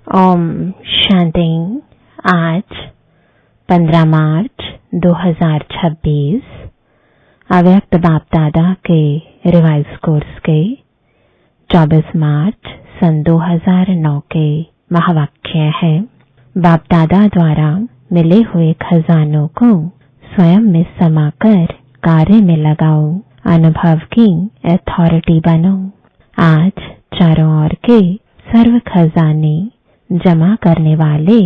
ओम शांति। आज 15 मार्च 2026 अव्यक्त बाप दादा के रिवाइज कोर्स के 24 मार्च सन 2009 के महावाक्य है। बाप दादा द्वारा मिले हुए खजानों को स्वयं में समाकर कार्य में लगाओ, अनुभव की अथॉरिटी बनो। आज चारों ओर के सर्व खजाने जमा करने वाले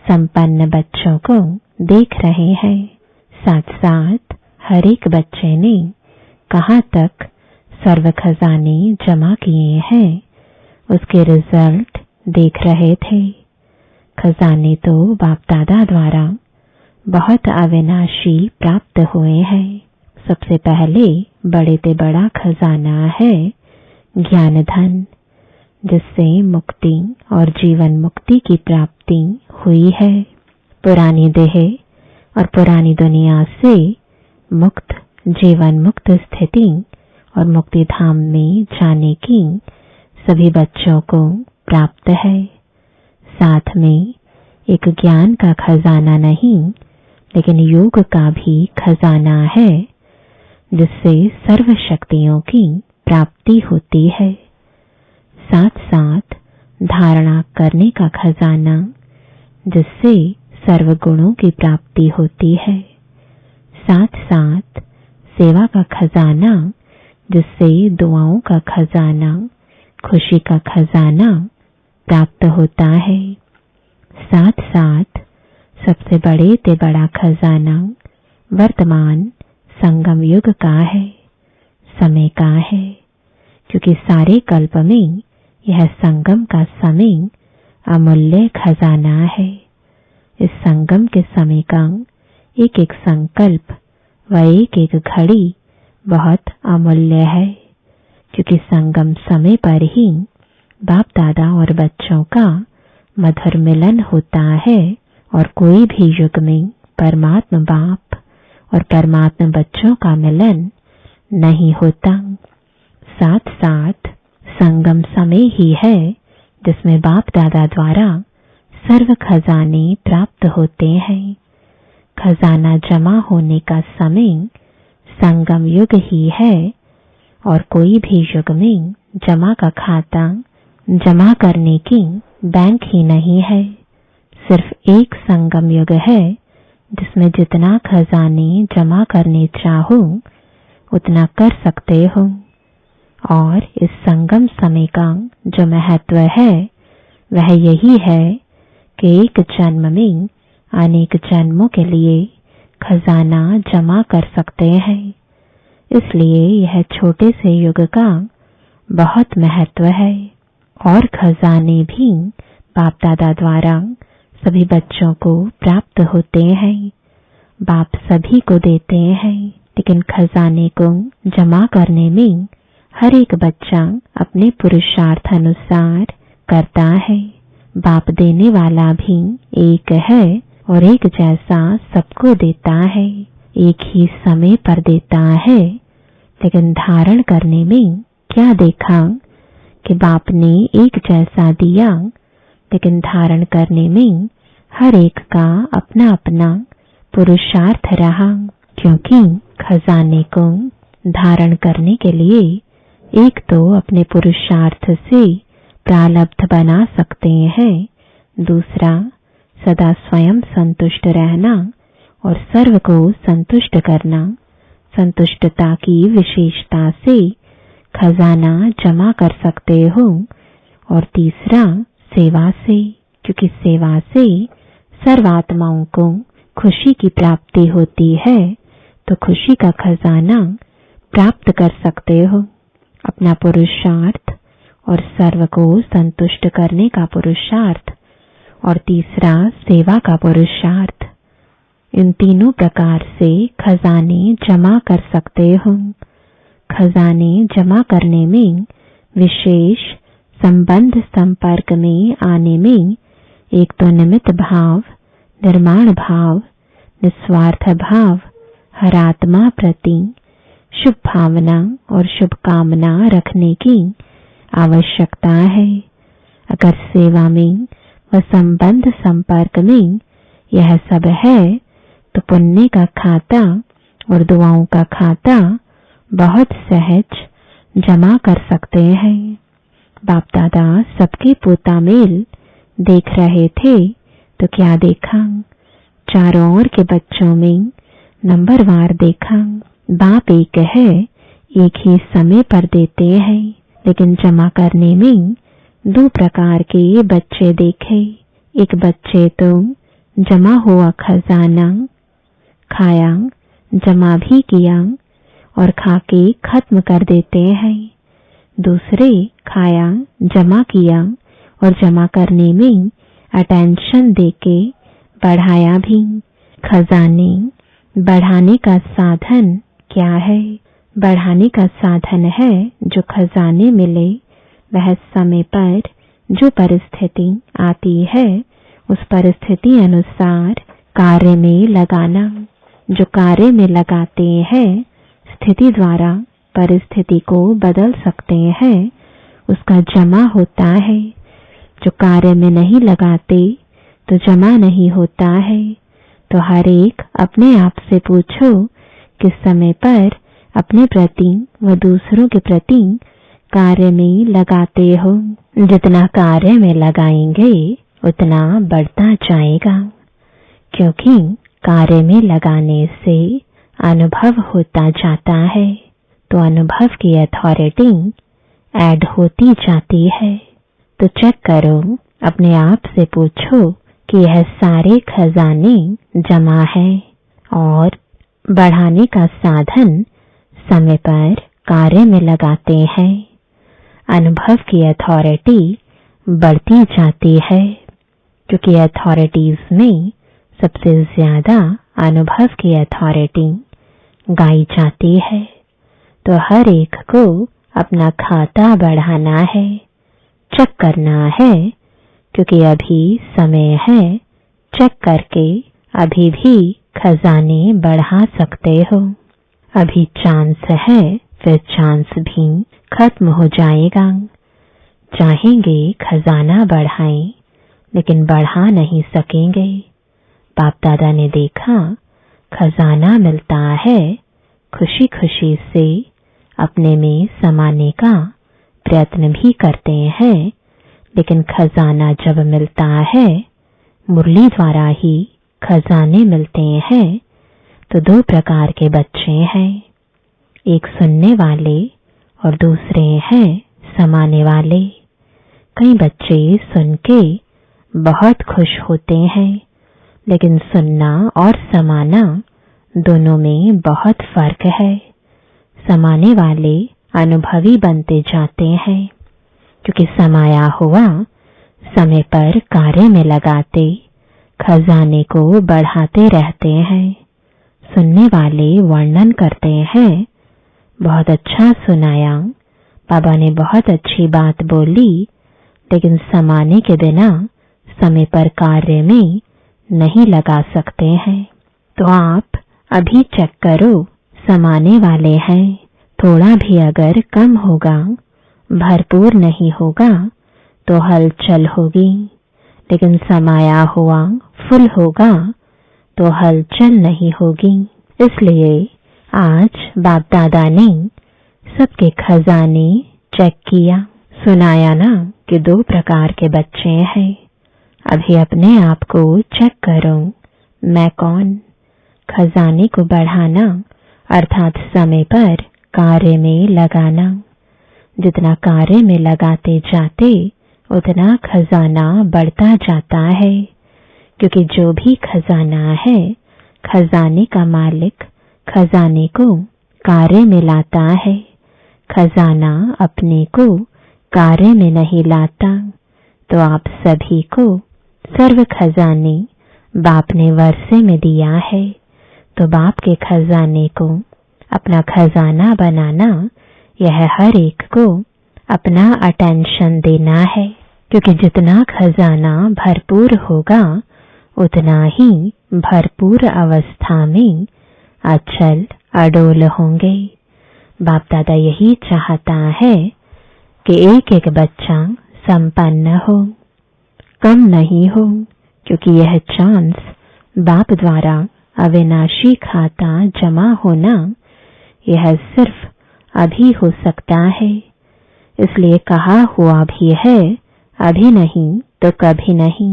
संपन्न बच्चों को देख रहे हैं। साथ साथ हर एक बच्चे ने कहाँ तक सर्व खजाने जमा किए हैं उसके रिजल्ट देख रहे थे। खजाने तो बाप दादा द्वारा बहुत अविनाशी प्राप्त हुए हैं। सबसे पहले बड़े से बड़ा खजाना है ज्ञान धन, जिससे मुक्ति और जीवन मुक्ति की प्राप्ति हुई है। पुरानी देह और पुरानी दुनिया से मुक्त जीवन मुक्त स्थिति और मुक्ति धाम में जाने की सभी बच्चों को प्राप्त है। साथ में एक ज्ञान का खजाना नहीं लेकिन योग का भी खजाना है, जिससे सर्व शक्तियों की प्राप्ति होती है। साथ साथ धारणा करने का खजाना, जिससे सर्व गुणों की प्राप्ति होती है। साथ साथ सेवा का खजाना, जिससे दुआओं का खजाना, खुशी का खजाना प्राप्त होता है। साथ साथ सबसे बड़े से बड़ा खजाना वर्तमान संगम युग का है, समय का है, क्योंकि सारे कल्प में यह संगम का समय अमूल्य खजाना है। इस संगम के समय का एक एक संकल्प व एक एक घड़ी बहुत अमूल्य है, क्योंकि संगम समय पर ही बाप दादा और बच्चों का मधुर मिलन होता है और कोई भी युग में परमात्मा बाप और परमात्मा बच्चों का मिलन नहीं होता। साथ साथ संगम समय ही है जिसमें बाप दादा द्वारा सर्व खजाने प्राप्त होते हैं। खजाना जमा होने का समय संगम युग ही है और कोई भी युग में जमा का खाता जमा करने की बैंक ही नहीं है। सिर्फ एक संगम युग है जिसमें जितना खजाने जमा करने चाहो उतना कर सकते हो। और इस संगम समय का जो महत्व है वह यही है कि एक जन्म में अनेक जन्मों के लिए खजाना जमा कर सकते हैं। इसलिए यह छोटे से युग का बहुत महत्व है। और खजाने भी बाप दादा द्वारा सभी बच्चों को प्राप्त होते हैं। बाप सभी को देते हैं, लेकिन खजाने को जमा करने में हर एक बच्चा अपने पुरुषार्थ अनुसार करता है। बाप देने वाला भी एक है और एक जैसा सबको देता है, एक ही समय पर देता है। लेकिन धारण करने में क्या देखा कि बाप ने एक जैसा दिया, लेकिन धारण करने में हर एक का अपना अपना पुरुषार्थ रहा, क्योंकि खजाने को धारण करने के लिए एक तो अपने पुरुषार्थ से प्रारब्ध बना सकते हैं, दूसरा सदा स्वयं संतुष्ट रहना और सर्व को संतुष्ट करना, संतुष्टता की विशेषता से खजाना जमा कर सकते हो। और तीसरा सेवा से, क्योंकि सेवा से सर्वात्माओं को खुशी की प्राप्ति होती है, तो खुशी का खजाना प्राप्त कर सकते हो। अपना पुरुषार्थ और सर्व को संतुष्ट करने का पुरुषार्थ और तीसरा सेवा का पुरुषार्थ, इन तीनों प्रकार से खजाने जमा कर सकते हो। खजाने जमा करने में विशेष संबंध संपर्क में आने में एक तो निमित्त भाव, निर्माण भाव, निस्वार्थ भाव, हर आत्मा प्रति शुभ भावना और शुभकामना रखने की आवश्यकता है। अगर सेवा में व संबंध संपर्क में यह सब है, तो पुण्य का खाता और दुआओं का खाता बहुत सहज जमा कर सकते हैं। बाप दादा सबके पोता मेल देख रहे थे, तो क्या देखा? चारों ओर के बच्चों में नंबरवार देखा। बाप एक है, एक ही समय पर देते हैं, लेकिन जमा करने में दो प्रकार के बच्चे देखे। एक बच्चे तो जमा हुआ खजाना खाया, जमा भी किया और खाके खत्म कर देते हैं। दूसरे खाया, जमा किया और जमा करने में अटेंशन देके बढ़ाया भी। खजाने बढ़ाने का साधन क्या है? बढ़ाने का साधन है जो खजाने मिले वह समय पर जो परिस्थिति आती है उस परिस्थिति अनुसार कार्य में लगाना। जो कार्य में लगाते हैं स्थिति द्वारा परिस्थिति को बदल सकते हैं, उसका जमा होता है। जो कार्य में नहीं लगाते तो जमा नहीं होता है। तो हर एक अपने आप से पूछो, किस समय पर अपने प्रति व दूसरों के प्रति कार्य में लगाते हो? जितना कार्य में लगाएंगे उतना बढ़ता जाएगा, क्योंकि कार्य में लगाने से अनुभव होता जाता है, तो अनुभव की अथॉरिटी ऐड होती जाती है। तो चेक करो, अपने आप से पूछो कि यह सारे खजाने जमा है और बढ़ाने का साधन समय पर कार्य में लगाते हैं। अनुभव की अथॉरिटी बढ़ती जाती है, क्योंकि अथॉरिटीज में सबसे ज्यादा अनुभव की अथॉरिटी गाई जाती है। तो हर एक को अपना खाता बढ़ाना है, चेक करना है, क्योंकि अभी समय है। चेक करके अभी भी खजाने बढ़ा सकते हो। अभी चांस है, फिर चांस भी खत्म हो जाएगा। चाहेंगे खजाना बढ़ाएं, लेकिन बढ़ा नहीं सकेंगे। बाप दादा ने देखा खजाना मिलता है, खुशी खुशी से अपने में समाने का प्रयत्न भी करते हैं, लेकिन खजाना जब मिलता है, मुरली द्वारा ही खजाने मिलते हैं। तो दो प्रकार के बच्चे हैं, एक सुनने वाले और दूसरे हैं समाने वाले। कई बच्चे सुन के बहुत खुश होते हैं, लेकिन सुनना और समाना दोनों में बहुत फर्क है। समाने वाले अनुभवी बनते जाते हैं, क्योंकि समाया हुआ समय पर कार्य में लगाते खजाने को बढ़ाते रहते हैं। सुनने वाले वर्णन करते हैं, बहुत अच्छा सुनाया, बाबा ने बहुत अच्छी बात बोली, लेकिन समाने के बिना समय पर कार्य में नहीं लगा सकते हैं। तो आप अभी चेक करो, समाने वाले हैं, थोड़ा भी अगर कम होगा, भरपूर नहीं होगा तो हलचल होगी, लेकिन समाया हुआ फुल होगा तो हलचल नहीं होगी। इसलिए आज बाप दादा ने सबके खजाने चेक किया, सुनाया ना कि दो प्रकार के बच्चे हैं। अभी अपने आप को चेक करो, मैं कौन? खजाने को बढ़ाना अर्थात समय पर कार्य में लगाना। जितना कार्य में लगाते जाते उतना खजाना बढ़ता जाता है, क्योंकि जो भी खजाना है, खजाने का मालिक खजाने को कार्य में लाता है। खजाना अपने को कार्य में नहीं लाता। तो आप सभी को सर्व खजाने बाप ने वर्षे में दिया है, तो बाप के खजाने को अपना खजाना बनाना, यह हर एक को अपना अटेंशन देना है, क्योंकि जितना खजाना भरपूर होगा उतना ही भरपूर अवस्था में अचल अडोल होंगे। बाप दादा यही चाहता है कि एक एक बच्चा संपन्न हो, कम नहीं हो, क्योंकि यह चांस बाप द्वारा अविनाशी खाता जमा होना यह सिर्फ अभी हो सकता है। इसलिए कहा हुआ भी है, अभी नहीं तो कभी नहीं।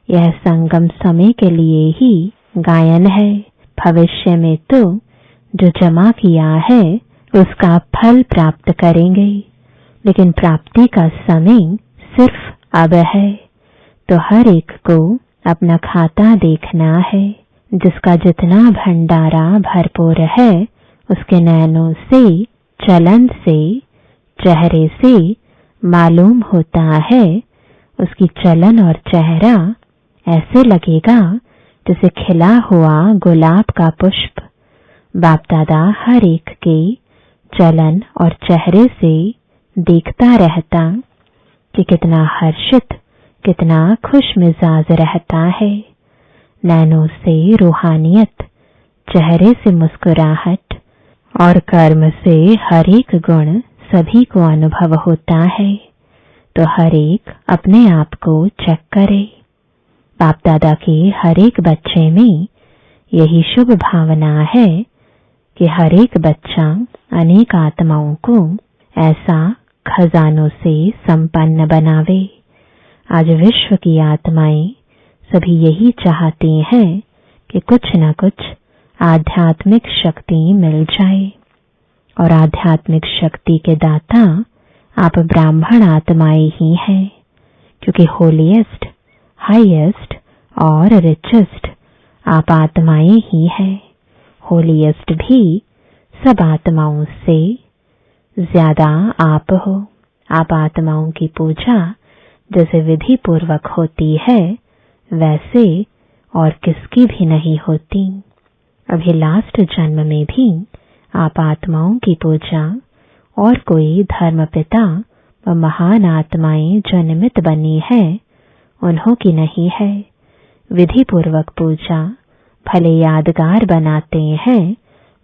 यह संगम समय के लिए ही गायन है। भविष्य में तो जो जमा किया है उसका फल प्राप्त करेंगे, लेकिन प्राप्ति का समय सिर्फ अब है। तो हर एक को अपना खाता देखना है। जिसका जितना भंडारा भरपूर है उसके नयनों से, चलन से, चेहरे से मालूम होता है। उसकी चलन और चेहरा ऐसे लगेगा जैसे खिला हुआ गुलाब का पुष्प। बाप दादा हर एक के चलन और चेहरे से देखता रहता कि कितना हर्षित, कितना खुश मिजाज रहता है। नैनों से रूहानियत, चेहरे से मुस्कुराहट और कर्म से हर एक गुण सभी को अनुभव होता है। तो हर एक अपने आप को चेक करे। बाप दादा के हर एक बच्चे में यही शुभ भावना है कि हर एक बच्चा अनेक आत्माओं को ऐसा खजानों से संपन्न बनावे। आज विश्व की आत्माएं सभी यही चाहती हैं कि कुछ न कुछ आध्यात्मिक शक्ति मिल जाए, और आध्यात्मिक शक्ति के दाता आप ब्राह्मण आत्माएं ही हैं, क्योंकि होलीएस्ट, हाईएस्ट और रिचेस्ट आप आत्माएं ही हैं। होलीएस्ट भी सब आत्माओं से ज्यादा आप हो। आप आत्माओं की पूजा जैसे विधि पूर्वक होती है वैसे और किसकी भी नहीं होती। अभी लास्ट जन्म में भी आप आत्माओं की पूजा और कोई धर्मपिता व महान आत्माएं जो निमित्त बनी है उन्हों की नहीं है। विधि पूर्वक पूजा भले यादगार बनाते हैं,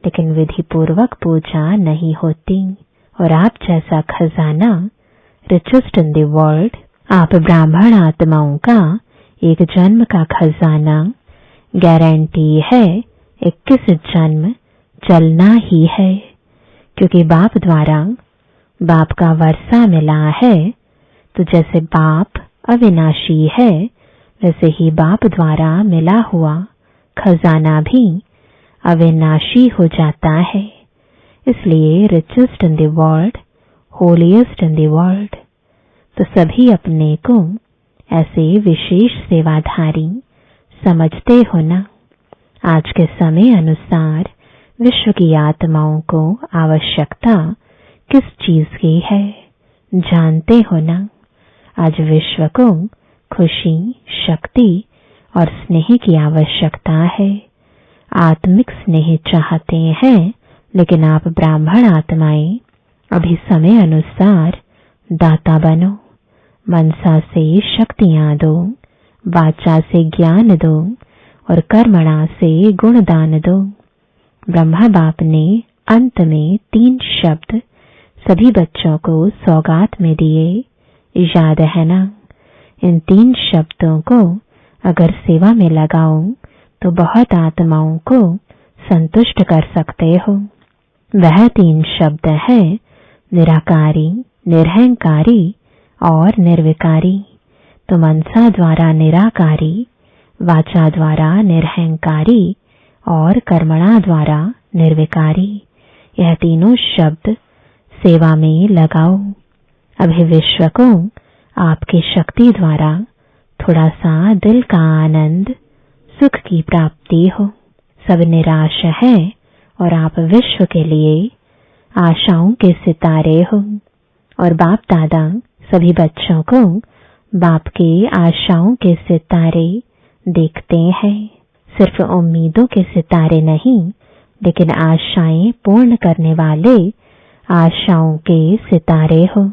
लेकिन विधि पूर्वक पूजा नहीं होती। और आप जैसा खजाना रिचेस्ट इन द वर्ल्ड, आप ब्राह्मण आत्माओं का एक जन्म का खजाना गारंटी है 21 जन्म चलना ही है, क्योंकि बाप द्वारा बाप का वर्षा मिला है। तो जैसे बाप अविनाशी है, वैसे ही बाप द्वारा मिला हुआ खजाना भी अविनाशी हो जाता है। इसलिए richest in the world, holiest in the world. तो सभी अपने को ऐसे विशेष सेवाधारी समझते हो ना। आज के समय अनुसार विश्व की आत्माओं को आवश्यकता किस चीज की है जानते हो ना। आज विश्व को खुशी, शक्ति और स्नेह की आवश्यकता है। आत्मिक स्नेह चाहते हैं, लेकिन आप ब्राह्मण आत्माएं अभी समय अनुसार दाता बनो। मनसा से शक्तियां दो, वाचा से ज्ञान दो और कर्मणा से गुणदान दो। ब्रह्मा बाप ने अंत में 3 शब्द सभी बच्चों को सौगात में दिए, याद है ना। इन 3 शब्दों को अगर सेवा में लगाओ तो बहुत आत्माओं को संतुष्ट कर सकते हो। वह 3 शब्द है निराकारी, निर्हंकारी और निर्विकारी। तो मनसा द्वारा निराकारी, वाचा द्वारा निर्हंकारी और कर्मणा द्वारा निर्विकारी। यह तीनों शब्द सेवा में लगाओ। अभी विश्व को आपकी शक्ति द्वारा थोड़ा सा दिल का आनंद, सुख की प्राप्ति हो। सब निराश है और आप विश्व के लिए आशाओं के सितारे हो। और बाप दादा सभी बच्चों को बाप के आशाओं के सितारे देखते हैं। सिर्फ उम्मीदों के सितारे नहीं, लेकिन आशाएं पूर्ण करने वाले आशाओं के सितारे हो।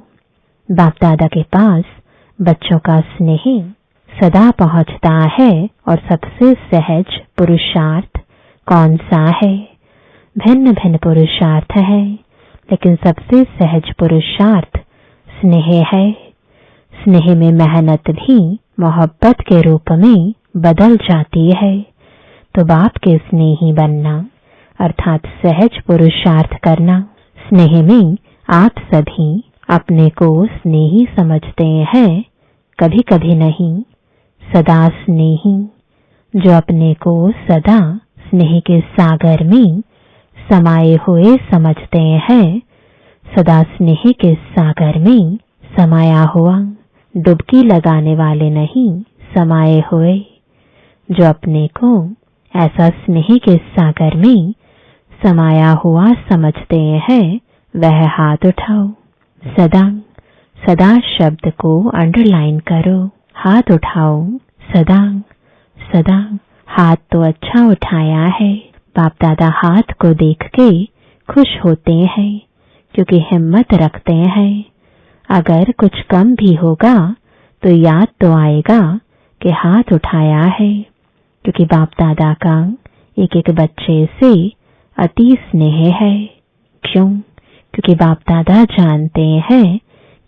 बाप दादा के पास बच्चों का स्नेह सदा पहुंचता है। और सबसे सहज पुरुषार्थ कौन सा है? भिन्न भिन्न पुरुषार्थ है, लेकिन सबसे सहज पुरुषार्थ स्नेह है। स्नेह में मेहनत भी मोहब्बत के रूप में बदल जाती है। तो बाप के स्नेही बनना अर्थात सहज पुरुषार्थ करना। स्नेह में आप सभी अपने को स्नेही समझते हैं, कभी कभी नहीं, सदा स्नेही। जो अपने को सदा स्नेह के सागर में समाये हुए समझते हैं, सदा स्नेह के सागर में समाया हुआ, डुबकी लगाने वाले नहीं, समाये हुए। जो अपने को ऐसा स्नेह के सागर में समाया हुआ समझते हैं, वह हाथ उठाओ। सदा, सदा शब्द को अंडरलाइन करो। हाथ उठाओ, सदा, सदा। हाथ तो अच्छा उठाया है। बाप दादा हाथ को देख के खुश होते हैं, क्योंकि हिम्मत रखते हैं। अगर कुछ कम भी होगा तो याद तो आएगा कि हाथ उठाया है, क्योंकि बाप दादा का एक एक बच्चे से अति स्नेह है। क्यों? क्योंकि बाप दादा जानते हैं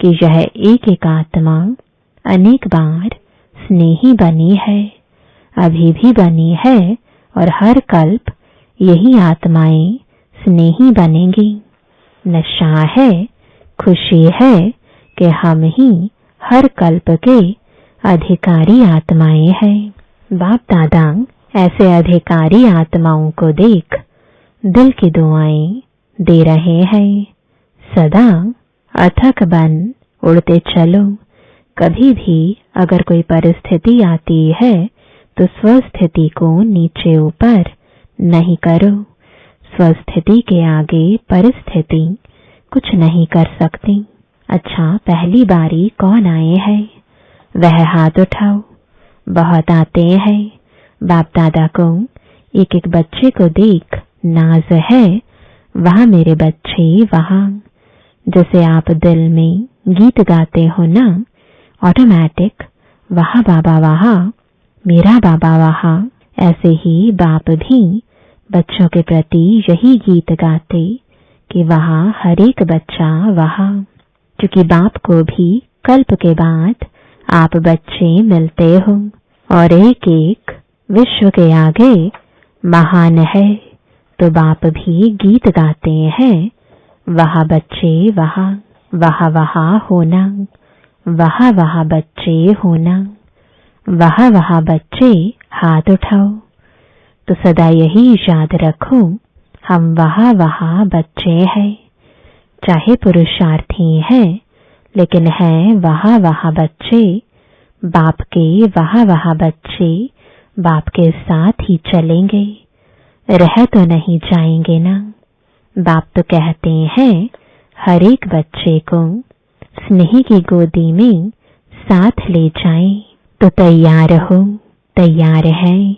कि यह एक एक आत्मा अनेक बार स्नेही बनी है, अभी भी बनी है, और हर कल्प यही आत्माएं स्नेही बनेंगी। नशा है, खुशी है कि हम ही हर कल्प के अधिकारी आत्माएं हैं। बाप दादा ऐसे अधिकारी आत्माओं को देख दिल की दुआएं दे रहे हैं। सदा अथक बन उड़ते चलो। कभी भी अगर कोई परिस्थिति आती है तो स्वस्थिति को नीचे ऊपर नहीं करो। स्वस्थिति के आगे परिस्थिति कुछ नहीं कर सकती। अच्छा, पहली बारी कौन आए हैं? वह हाथ उठाओ। बहुत आते हैं। बाप दादा को एक एक बच्चे को देख नाज है। वहां मेरे बच्चे, वहां। जैसे आप दिल में गीत गाते हो ना, ऑटोमेटिक वहां बाबा वहां, मेरा बाबा वहां। ऐसे ही बाप भी बच्चों के प्रति यही गीत गाते कि वहां हर एक बच्चा वहां। क्योंकि बाप को भी कल्प के बाद आप बच्चे मिलते हो और एक एक विश्व के आगे महान है। तो बाप भी गीत गाते हैं, वहां बच्चे वहां, वहां वहां होना, वहां वहां बच्चे होना, वहां वहां बच्चे हाथ उठाओ। तो सदा यही याद रखो, हम वहां वहां बच्चे हैं। चाहे पुरुषार्थी हैं, लेकिन हैं वहां वहां बच्चे। बाप के वहां वहां बच्चे बाप के साथ ही चलेंगे, रह तो नहीं जाएंगे ना। बाप तो कहते हैं हर एक बच्चे को स्नेह की गोदी में साथ ले जाएं। तो तैयार हो, तैयार हैं।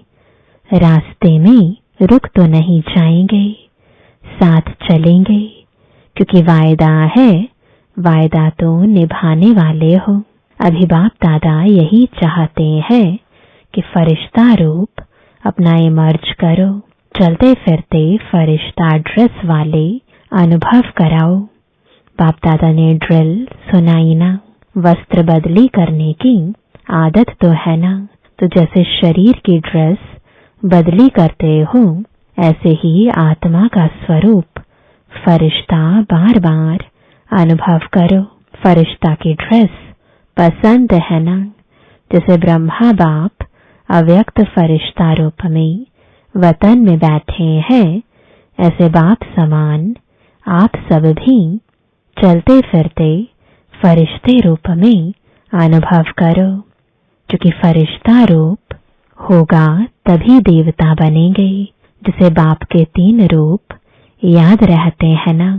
रास्ते में रुक तो नहीं जाएंगे, साथ चलेंगे, क्योंकि वायदा है, वायदा तो निभाने वाले हो। अभी बाप दादा यही चाहते हैं कि फरिश्ता रूप अपना इमर्ज करो। चलते फिरते फरिश्ता ड्रेस वाले अनुभव कराओ। बाप दादा ने ड्रिल सुनाई ना। वस्त्र बदली करने की आदत तो है ना। तो जैसे शरीर की ड्रेस बदली करते हो, ऐसे ही आत्मा का स्वरूप फरिश्ता बार बार अनुभव करो। फरिश्ता की ड्रेस पसंद है ना। जैसे ब्रह्मा बाप अव्यक्त फरिश्ता रूप में वतन में बैठे हैं, ऐसे बाप समान आप सब भी चलते फिरते फरिश्ते रूप में अनुभव करो। क्योंकि फरिश्ता रूप होगा तभी देवता बनेंगे। जिसे बाप के 3 रूप याद रहते हैं ना,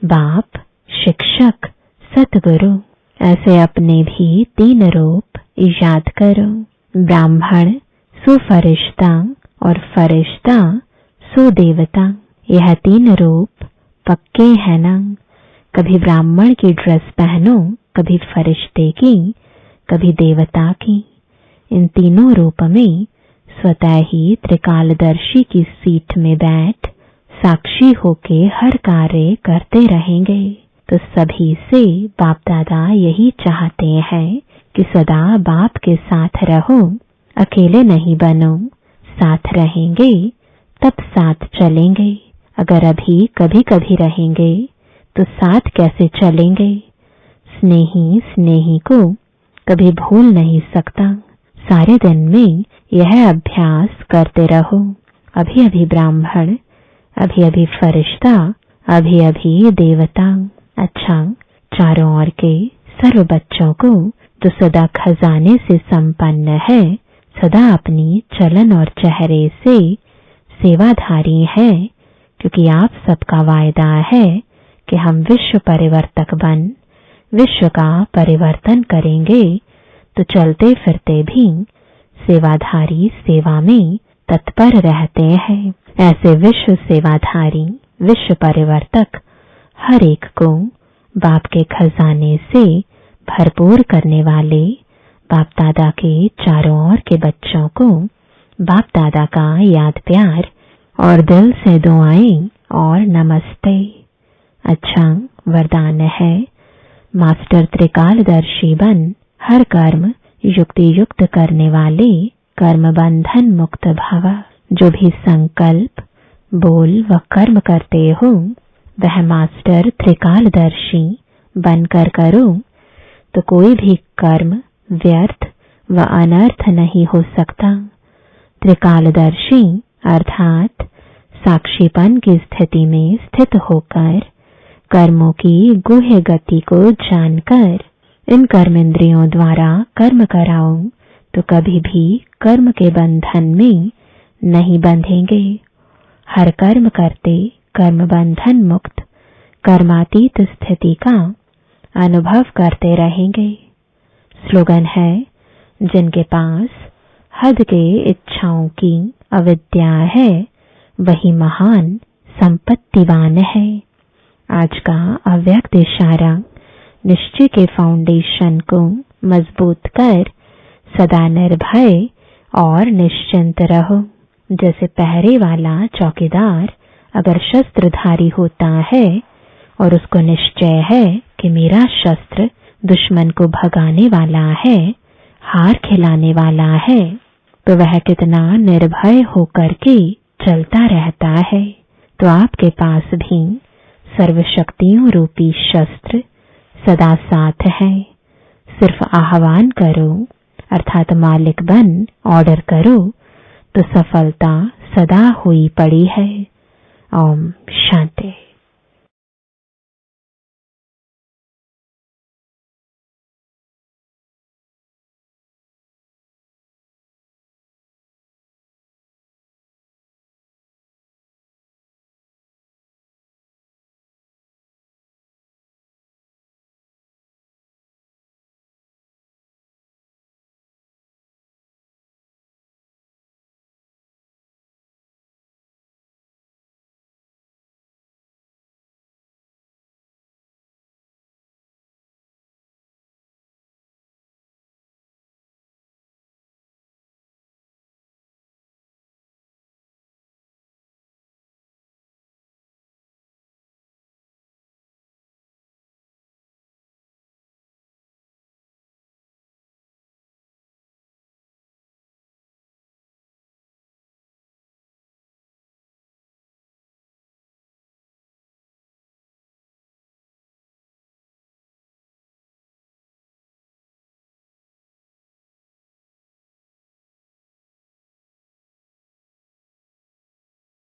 बाप, शिक्षक, सतगुरु। ऐसे अपने भी 3 रूप याद करो। ब्राह्मण सो फरिश्ता और फरिश्ता सो देवता। यह 3 रूप पक्के हैं ना। कभी ब्राह्मण की ड्रेस पहनो, कभी फरिश्ते की, कभी देवता की। इन तीनों रूप में स्वतः ही त्रिकालदर्शी की सीट में बैठ साक्षी होके हर कार्य करते रहेंगे। तो सभी से बाप दादा यही चाहते हैं कि सदा बाप के साथ रहो, अकेले नहीं बनो। साथ रहेंगे तब साथ चलेंगे। अगर अभी कभी कभी रहेंगे तो साथ कैसे चलेंगे। स्नेही स्नेही को कभी भूल नहीं सकता। सारे दिन में यह अभ्यास करते रहो। अभी अभी ब्राह्मण, अभी अभी फरिश्ता, अभी अभी देवता। अच्छा, चारों ओर के सर्व बच्चों को जो सदा खजाने से संपन्न है, सदा अपनी चलन और चेहरे से सेवाधारी है, क्योंकि आप सबका वायदा है कि हम विश्व परिवर्तक बन विश्व का परिवर्तन करेंगे। तो चलते फिरते भी सेवाधारी सेवा में तत्पर रहते हैं। ऐसे विश्व सेवाधारी, विश्व परिवर्तक हर एक को बाप के खजाने से भरपूर करने वाले बाप दादा के चारों ओर के बच्चों को बाप दादा का याद प्यार और दिल से दुआएं और नमस्ते। अच्छा, वरदान है, मास्टर त्रिकालदर्शी बन हर कर्म युक्ति युक्त करने वाले कर्म बंधन मुक्त भव। जो भी संकल्प, बोल व कर्म करते हो वह मास्टर त्रिकालदर्शी बनकर करो, तो कोई भी कर्म व्यर्थ व अनर्थ नहीं हो सकता। त्रिकालदर्शी अर्थात साक्षीपन की स्थिति में स्थित होकर कर्मों की गुह्य गति को जानकर इन कर्मेंद्रियों द्वारा कर्म कराओ, तो कभी भी कर्म के बंधन में नहीं बंधेंगे। हर कर्म करते कर्म बंधन मुक्त कर्मातीत स्थिति का अनुभव करते रहेंगे। स्लोगन है, जिनके पास हद के इच्छाओं की अविद्या है वही महान संपत्तिवान है। आज का अव्यक्त इशारा, निश्चय के फाउंडेशन को मजबूत कर सदा निर्भय और निश्चिंत रहो। जैसे पहरे वाला चौकीदार अगर शस्त्रधारी होता है और उसको निश्चय है कि मेरा शस्त्र दुश्मन को भगाने वाला है, हार खिलाने वाला है, तो वह कितना निर्भय होकर के चलता रहता है। तो आपके पास भी सर्वशक्तियों रूपी शस्त्र सदा साथ है। सिर्फ आह्वान करो, अर्थात मालिक बन ऑर्डर करो, तो सफलता सदा हुई पड़ी है। ओम शांति।